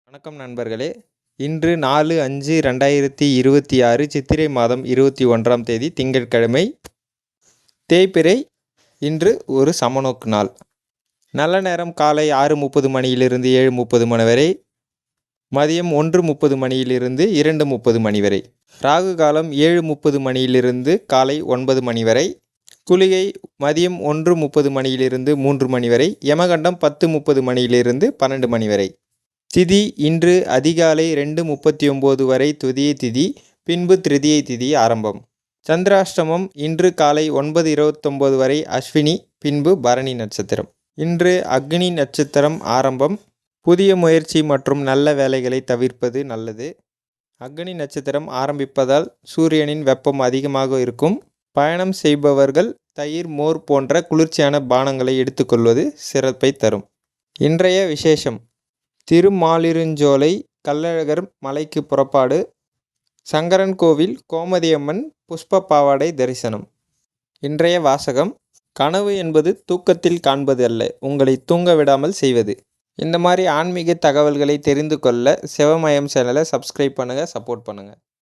வணக்கம் நண்பர்களே. இன்று 4/5/2026 சித்திரை மாதம் 21ஆம் தேதி திங்கட்கிழமை. தேய்பிறை. இன்று ஒரு சமநோக்கு நாள். நல்ல நேரம் காலை 6:30 மணியிலிருந்து 7:30 மணி வரை, மதியம் 1:30 மணியிலிருந்து 2:30 மணி வரை. ராகு காலம் 7:30 மணியிலிருந்து காலை 9 மணி வரை. குளிகை மதியம் 1:30 மணியிலிருந்து 3 மணி வரை. யமகண்டம் 10:30 மணியிலிருந்து 12 மணி வரை. திதி இன்று அதிகாலை 2:39 வரை துதியை திதி, பின்பு திருதியை திதி ஆரம்பம். சந்திராஷ்டமம் இன்று காலை 9:29 வரை அஸ்வினி, பின்பு பரணி நட்சத்திரம். இன்று அக்னி நட்சத்திரம் ஆரம்பம். புதிய முயற்சி மற்றும் நல்ல வேலைகளை தவிர்ப்பது நல்லது. அக்னி நட்சத்திரம் ஆரம்பிப்பதால் சூரியனின் வெப்பம் அதிகமாக இருக்கும். பயணம் செய்பவர்கள் தயிர், மோர் போன்ற குளிர்ச்சியான பானங்களை எடுத்துக்கொள்வது சிறப்பை தரும். இன்றைய விசேஷம்: திருமாலிருஞ்சோலை கள்ளழகர் மலைக்கு புறப்பாடு, சங்கரன் கோவில் கோமதியம்மன் புஷ்ப பாவாடை தரிசனம். இன்றைய வாசகம்: கனவு என்பது தூக்கத்தில் காண்பது அல்ல, உங்களை தூங்க விடாமல் செய்வது. இந்த மாதிரி ஆன்மீக தகவல்களை தெரிந்து கொள்ள சிவமயம் சேனலை சப்ஸ்கிரைப் பண்ணுங்கள், சப்போர்ட் பண்ணுங்கள்.